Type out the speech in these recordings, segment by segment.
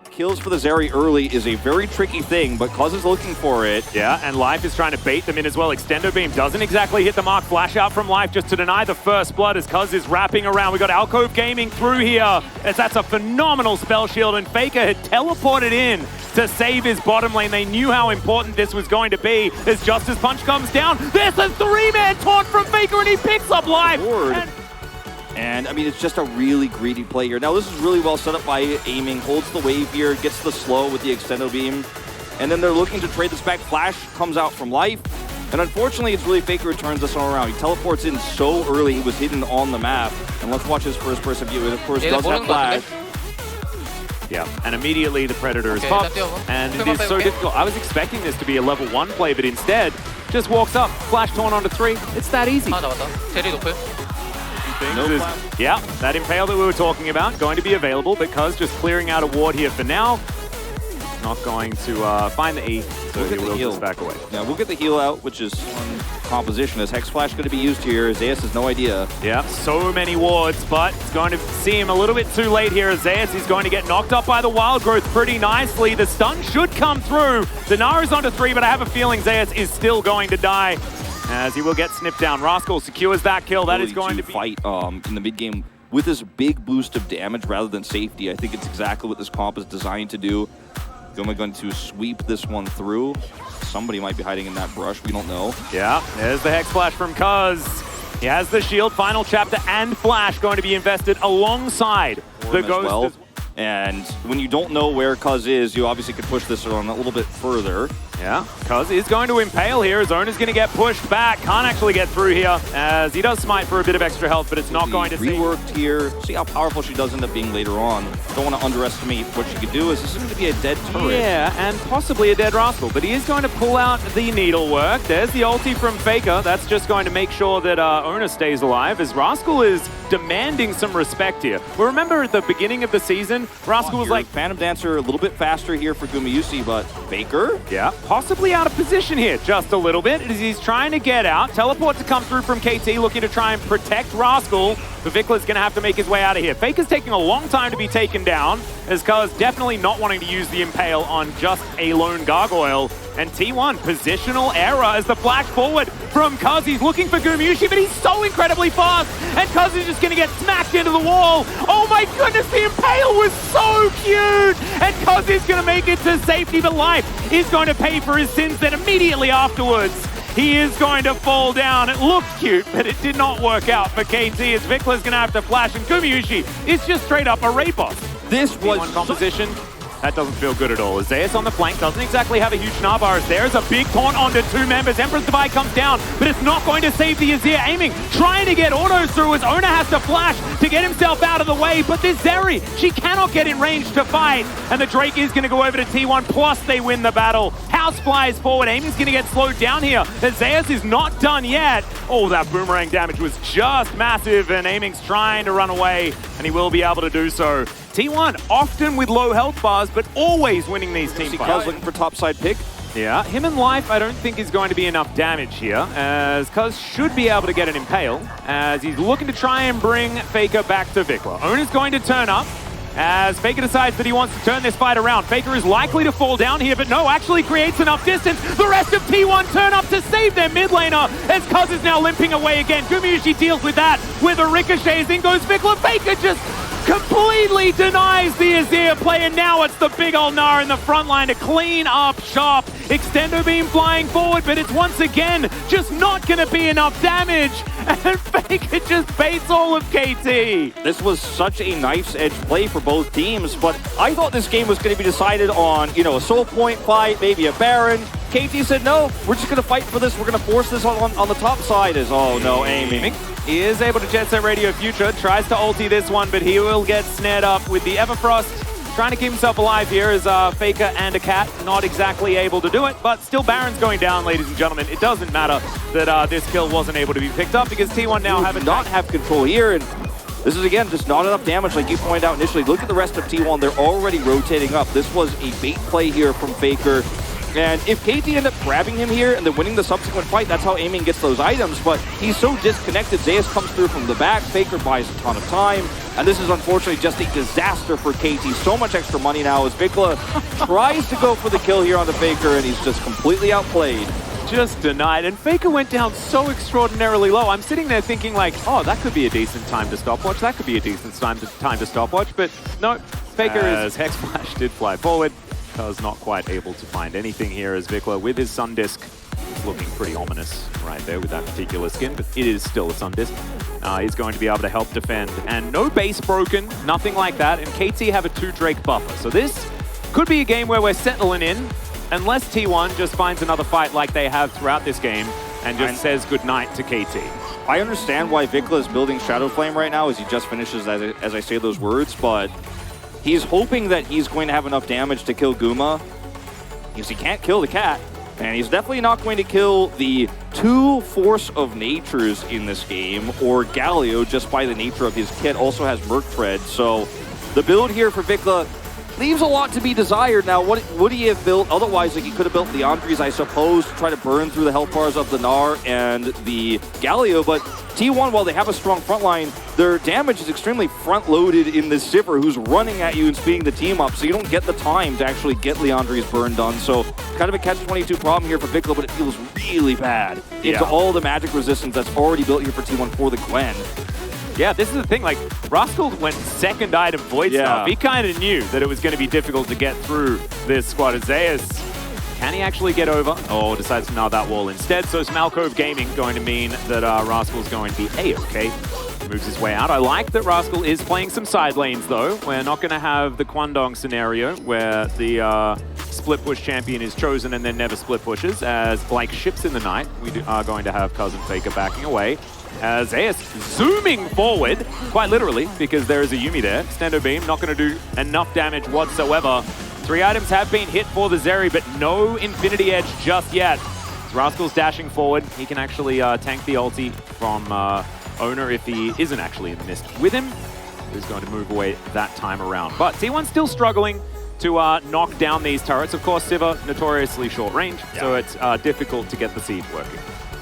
Kills for the Zeri early is a very tricky thing, but Cuz is looking for it. Yeah, and Life is trying to bait them in as well. Extendo Beam doesn't exactly hit the mark. Flash out from Life just to deny the first blood as Cuz is wrapping around. We got Alcove Gaming through here as that's a phenomenal spell shield, and Faker had teleported in to save his bottom lane. They knew how important this was going to be as Justice Punch comes down. There's a three-man taunt from Faker and he picks up Life. And I mean, it's just a really greedy play here. Now, this is really well set up by aiming, holds the wave here, gets the slow with the Extendo Beam, and then they're looking to trade this back. Flash comes out from Life, and unfortunately, it's really Faker who turns this all around. He teleports in so early, he was hidden on the map. And let's watch his first-person view. It, of course, does have Flash. Yeah, and immediately the Predator is popped, and it is so difficult. I was expecting this to be a level 1 play, but instead, just walks up, Flash taunt onto 3. It's that easy. Yeah, that Impale that we were talking about, going to be available because just clearing out a ward here for now. Not going to find the E, so he will just back away. Yeah, we'll get the heal out, which is on composition. Is Hex Flash going to be used here? Zeus has no idea. Yeah, so many wards, but it's going to see him a little bit too late here. Zeus is going to get knocked up by the Wild Growth pretty nicely. The stun should come through. Dinara's onto 3, but I have a feeling Zeus is still going to die, as he will get snipped down. Rascal secures that kill. That is going to be fight in the mid game with this big boost of damage rather than safety. I think it's exactly what this comp is designed to do. Guma going to sweep this one through. Somebody might be hiding in that brush. We don't know. Yeah, there's the Hex Flash from Cuz. He has the shield, final chapter, and Flash going to be invested alongside the Ghost. And when you don't know where Cuz is, you obviously could push this on a little bit further. Yeah, Cuz is going to impale here. His owner's going to get pushed back. Can't actually get through here as he does smite for a bit of extra health, but it's not going to reworked here. See how powerful she does end up being later on. Don't want to underestimate what she could do. Is this going to be a dead turret? Yeah, and possibly a dead Rascal, but he is going to pull out the needlework. There's the ulti from Faker. That's just going to make sure that owner stays alive, as Rascal is demanding some respect here. We remember at the beginning of the season, Rascal was like Phantom Dancer a little bit faster here for Gumayusi, but Faker? Yeah, possibly out of position here just a little bit as he's trying to get out. Teleport to come through from KT, looking to try and protect Rascal. But Vickla's going to have to make his way out of here. Faker's taking a long time to be taken down, as Cuz definitely not wanting to use the Impale on just a lone Gargoyle. And T1, positional error as the flash forward from Cuz. He's looking for Gumayusi, but he's so incredibly fast. And Cuz is just going to get smacked into the wall. Oh my goodness, the Impale was so cute! And Cuz is going to make it to safety, but Life is going to pay for his sins then immediately afterwards. He is going to fall down. It looked cute, but it did not work out for KT as Vickla's going to have to flash, and Gumayusi is just straight up a raid boss. This was one composition. That doesn't feel good at all. Zeus on the flank doesn't exactly have a huge Narbar. There's a big taunt onto 2 members. Emperor's Divide comes down, but it's not going to save the Azir. Aiming, trying to get autos through as Owner has to flash to get himself out of the way. But this Zeri, she cannot get in range to fight. And the Drake is going to go over to T1, plus they win the battle. House flies forward. Aiming's going to get slowed down here. Zeus is not done yet. Oh, that boomerang damage was just massive, and Aiming's trying to run away, and he will be able to do so. T1 often with low health bars, but always winning these team fights. Cuz looking for topside pick. Yeah, him and Life I don't think is going to be enough damage here, as Cuz should be able to get an Impale, as he's looking to try and bring Faker back to Vikla. Owner's going to turn up, as Faker decides that he wants to turn this fight around. Faker is likely to fall down here, but no, actually creates enough distance. The rest of T1 turn up to save their mid laner, as Cuz is now limping away again. Gumayusi deals with that with a ricochet, in goes Vikla. Faker just completely denies the Azir play, and now it's the big old Gnar in the front line to clean up shop. Extendo Beam flying forward, but it's once again just not going to be enough damage, and Faker just baits all of KT. This was such a knife's edge play for both teams, but I thought this game was going to be decided on, you know, a soul point fight, maybe a Baron. KT said, no, we're just going to fight for this. We're going to force this on the top side. Oh no, Aiming. He is able to Jet Set Radio Future, tries to ulti this one, but he will get snared up with the Everfrost. Trying to keep himself alive here as Faker and a cat not exactly able to do it, but still Baron's going down, ladies and gentlemen. It doesn't matter that this kill wasn't able to be picked up because T1 now have control here, and this is again just not enough damage like you pointed out initially. Look at the rest of T1, they're already rotating up. This was a bait play here from Faker. And if KT end up grabbing him here and then winning the subsequent fight, that's how Aiming gets those items. But he's so disconnected. Zeus comes through from the back. Faker buys a ton of time. And this is unfortunately just a disaster for KT. So much extra money now as Vikla tries to go for the kill here on the Faker, and he's just completely outplayed. Just denied, and Faker went down so extraordinarily low. I'm sitting there thinking like, oh, that could be a decent time to stopwatch. That could be a decent time to stopwatch. But no, Faker as Hex Flash did fly forward. Was not quite able to find anything here as Vikla with his Sun Disc looking pretty ominous right there with that particular skin, but it is still a Sun Disc. He's going to be able to help defend. And no base broken, nothing like that. And KT have a 2 Drake buffer. So this could be a game where we're settling in, unless T1 just finds another fight like they have throughout this game and just says goodnight to KT. I understand why Vikla is building Shadow Flame right now as he just finishes as I say those words, but he's hoping that he's going to have enough damage to kill Guma, because he can't kill the cat. And he's definitely not going to kill the 2 Force of Natures in this game, or Galio, just by the nature of his kit, also has Merc Thread. So the build here for Vikla leaves a lot to be desired. Now, what would he have built otherwise? Like, he could have built the Andres, I suppose, to try to burn through the health bars of the Gnar and the Galio, but T1, while they have a strong front line, their damage is extremely front-loaded in this Sivir, who's running at you and speeding the team up, so you don't get the time to actually get Leandri's burn done. So kind of a catch-22 problem here for Vikla, but it feels really bad into all the magic resistance that's already built here for T1 for the Gwen. Yeah, this is the thing, like, Rascal went second item Void Stuff. He kind of knew that it was going to be difficult to get through this squad. Zeus, can he actually get over? Oh, decides to nod that wall instead. So Smalcove Gaming going to mean that Rascal's going to be A-okay. Moves his way out. I like that Rascal is playing some side lanes, though. We're not going to have the Kwandong scenario where the split push champion is chosen and then never split pushes. As, like ships in the night, we are going to have Cousin Faker backing away. As Zeus zooming forward, quite literally, because there is a Yuumi there. Extendo Beam, not going to do enough damage whatsoever. 3 items have been hit for the Zeri, but no Infinity Edge just yet. As Rascal's dashing forward, he can actually tank the ulti from Owner if he isn't actually in the mist with him. He's going to move away that time around. But T1's still struggling to knock down these turrets. Of course, Sivir, notoriously short range, so it's difficult to get the siege working.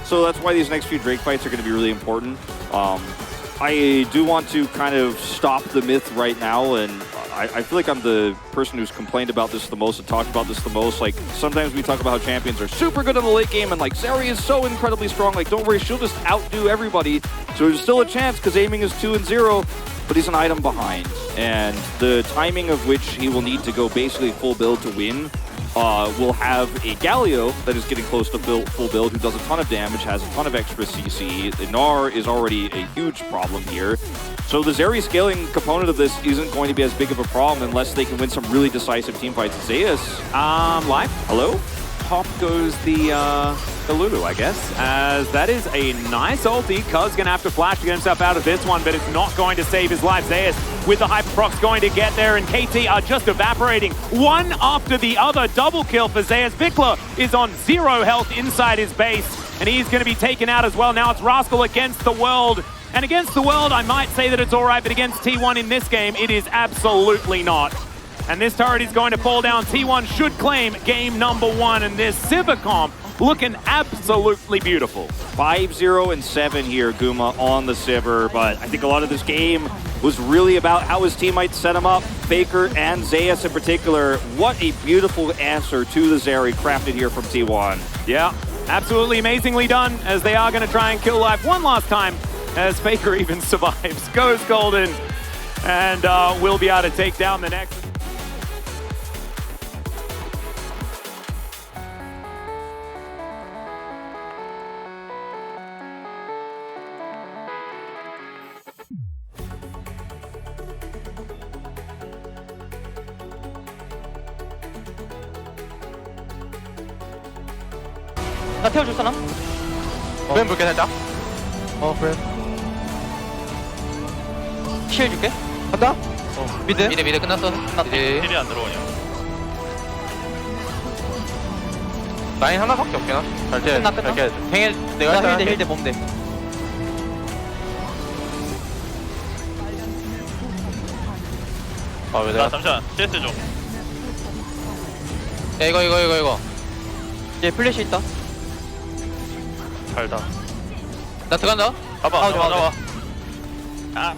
So that's why these next few Drake fights are going to be really important. I do want to kind of stop the myth right now, and I feel like I'm the person who's complained about this the most and talked about this the most. Like, sometimes we talk about how champions are super good in the late game, and like, Zeri is so incredibly strong. Like, don't worry, she'll just outdo everybody. So there's still a chance because Aiming is 2-0, but he's an item behind. And the timing of which he will need to go basically full build to win will have a Galio that is getting close to full build, who does a ton of damage, has a ton of extra CC. The Gnar is already a huge problem here. So the Zeri scaling component of this isn't going to be as big of a problem unless they can win some really decisive team fights. Zeus, live. Hello? Pop goes the Lulu, I guess, as that is a nice ulti. Cuz gonna have to flash to get himself out of this one, but it's not going to save his life. Zeus with the Hyperprox going to get there, and KT are just evaporating one after the other. Double kill for Zeus. Vikla is on 0 health inside his base, and he's gonna be taken out as well. Now it's Rascal against the world. And against the world, I might say that it's all right, but against T1 in this game, it is absolutely not. And this turret is going to fall down. T1 should claim game number 1, and this Sivir comp looking absolutely beautiful. 5-0 and 7 here, Guma on the Sivir, but I think a lot of this game was really about how his teammates set him up. Faker and Zeus in particular. What a beautiful answer to the Zeri crafted here from T1. Yeah, absolutely amazingly done, as they are going to try and kill life one last time, as Faker even survives. Goes golden, and will be able to take down the next. 나 태워줄 사람? 브랜 볼게 살짝. 브랜 킬 줄게. 간다. 미드 미드 끝났어. 이제 힐이 안 들어오냐? 라인 하나밖에 없겠나? 잘 돼. 끝나, 끝나? 잘 돼. 행일 내가 나 할게. 힐대 몸대. 왜 자 내가? 잠시만 CS 좀. 야 이거. 얘 플래시 있다. 달다. 나 들어간다. 봐봐, 아, 좋아, 나와. 좋아. 아,